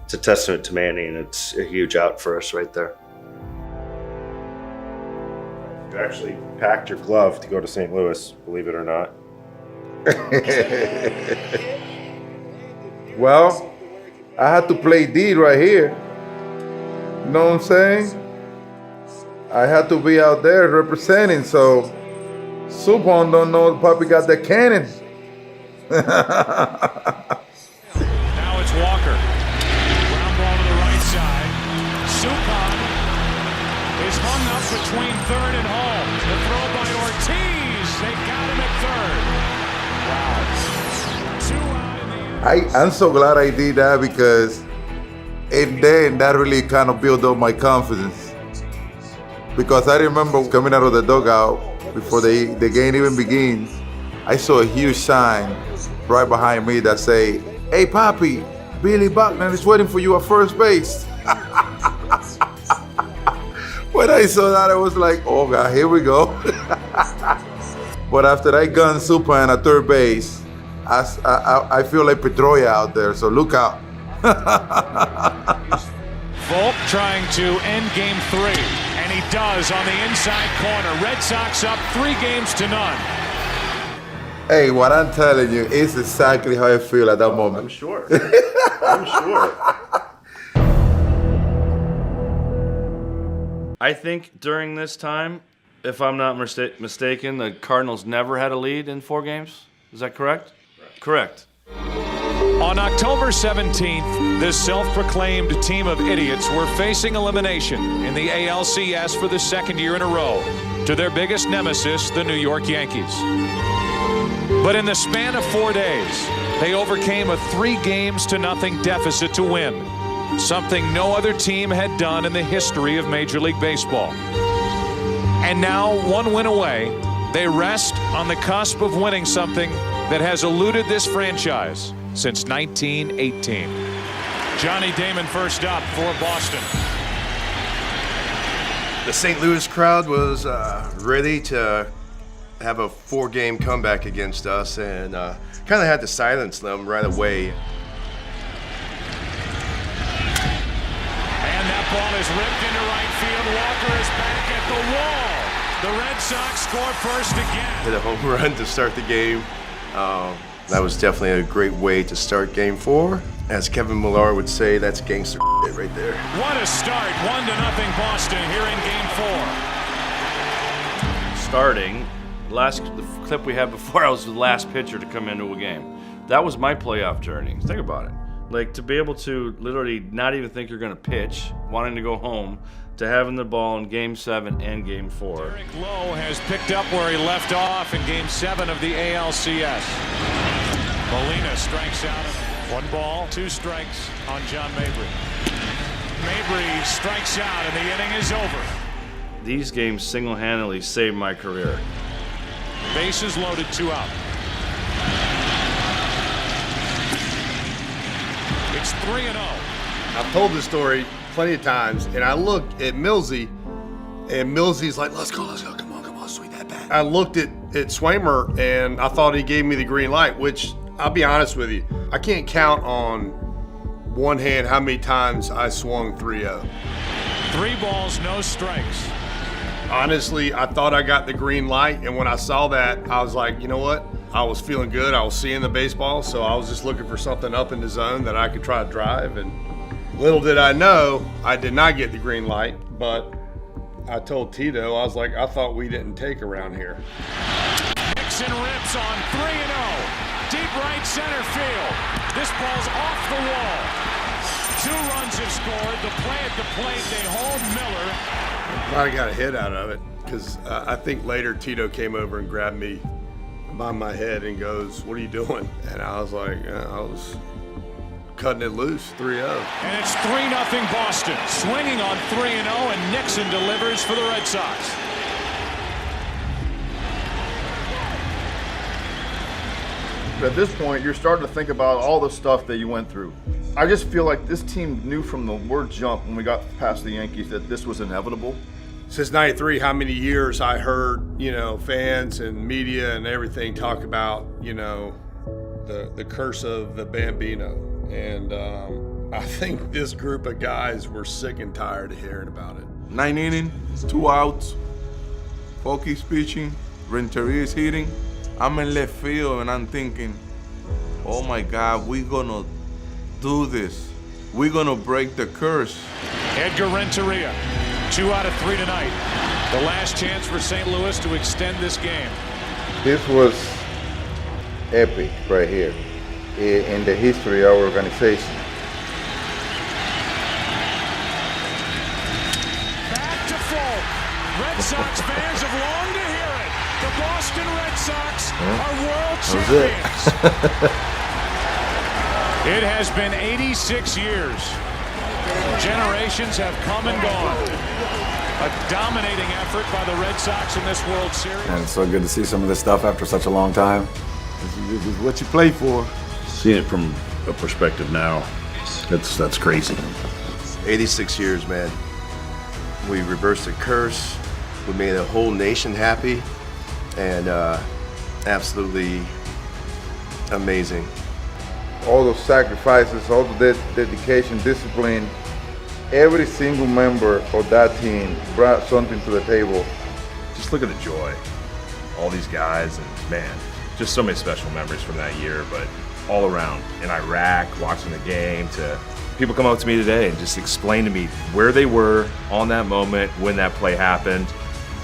it's a testament to Manny, and it's a huge out for us right there. You actually packed your glove to go to St. Louis, believe it or not. Well, I had to play D right here. You know what I'm saying? I had to be out there representing, so Supon don't know Papi got the cannon. Now it's Walker. Ground ball to the right side. Supon is hung up between third and home. The throw by Ortiz. They got him at third. Wow. 2 out in the end. I'm so glad I did that because and then that really kind of built up my confidence. Because I remember coming out of the dugout before the game even begins, I saw a huge sign right behind me that say, "Hey Papi, Billy Buckner is waiting for you at first base." When I saw that, I was like, oh God, here we go. But after I gunned Suppan at third base, I feel like Pedroia out there, so look out. Volk trying to end game 3, and he does on the inside corner. Red Sox up 3-0. Hey, what I'm telling you is exactly how I feel at that moment. I'm sure. I'm sure. I think during this time, if I'm not mistaken, the Cardinals never had a lead in 4 games. Is that correct? Correct. On October 17th, this self-proclaimed team of idiots were facing elimination in the ALCS for the 2nd year in a row to their biggest nemesis, the New York Yankees. But in the span of 4 days, they overcame a 3-0 deficit to win, something no other team had done in the history of Major League Baseball. And now, 1 win away, they rest on the cusp of winning something that has eluded this franchise since 1918. Johnny Damon first up for Boston. The St. Louis crowd was ready to have a 4-game comeback against us, and kind of had to silence them right away. And that ball is ripped into right field. Walker is back at the wall. The Red Sox score first again. Hit a home run to start the game. That was definitely a great way to start Game 4. As Kevin Millar would say, that's gangster shit right there. What a start. 1-0 Boston here in Game 4. Starting, the clip we had before, I was the last pitcher to come into a game. That was my playoff journey. Think about it. Like, to be able to literally not even think you're going to pitch, wanting to go home, to having the ball in Game 7 and Game 4. Eric Lowe has picked up where he left off in Game 7 of the ALCS. Molina strikes out. 1 ball, 2 strikes on John Mabry. Mabry strikes out and the inning is over. These games single-handedly saved my career. Bases loaded, 2 out. It's 3-0. I've told this story plenty of times, and I looked at Millsy, and Millsy's like, let's go, come on, swing that bat. I looked at Swamer, and I thought he gave me the green light, which, I'll be honest with you, I can't count on one hand how many times I swung 3-0. 3 balls, no strikes. Honestly, I thought I got the green light, and when I saw that, I was like, you know what? I was feeling good. I was seeing the baseball, so I was just looking for something up in the zone that I could try to drive. And little did I know, I did not get the green light, but I told Tito, I was like, I thought we didn't take around here. Nixon rips on 3-0. Deep right center field. This ball's off the wall. 2 runs have scored. The play at the plate, they hold Miller. I got a hit out of it because I think later Tito came over and grabbed me by my head and goes, what are you doing? And I was like, I was cutting it loose, 3-0. And it's 3-0 Boston. Swinging on 3-0, and Nixon delivers for the Red Sox. At this point, you're starting to think about all the stuff that you went through. I just feel like this team knew from the word jump when we got past the Yankees that this was inevitable. Since '93, how many years I heard, fans and media and everything talk about, the curse of the Bambino. And I think this group of guys were sick and tired of hearing about it. 9 innings, 2 outs, Folky's pitching, Renteria is hitting. I'm in left field and I'm thinking, oh my God, we're gonna do this. We're gonna break the curse. Edgar Renteria, 2 out of 3 tonight. The last chance for St. Louis to extend this game. This was epic right here in the history of our organization. Back to Folk. Red Sox fans have longed to hear it. The Boston Red Sox are world champions. It has been 86 years. Generations have come and gone. A dominating effort by the Red Sox in this World Series. And it's so good to see some of this stuff after such a long time. This is what you play for. Seeing it from a perspective now, that's crazy. 86 years, man. We reversed the curse. We made a whole nation happy. And absolutely amazing. All those sacrifices, all the dedication, discipline, every single member of that team brought something to the table. Just look at the joy. All these guys, and man, just so many special memories from that year, but all around. In Iraq, watching the game, to people come up to me today and just explain to me where they were on that moment, when that play happened.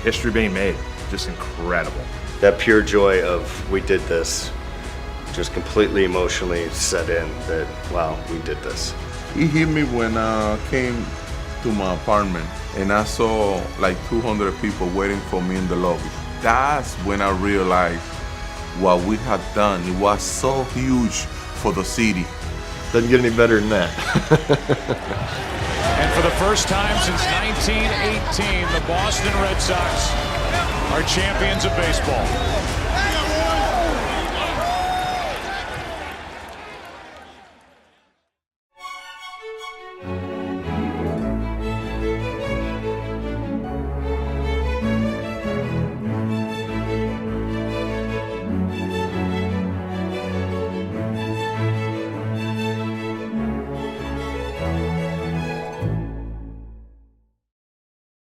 History being made. Just incredible. That pure joy of we did this just completely emotionally set in that, wow, we did this. He hit me when I came to my apartment and I saw like 200 people waiting for me in the lobby. That's when I realized what we had done. It was so huge for the city. Doesn't get any better than that. And for the first time since 1918, the Boston Red Sox are champions of baseball.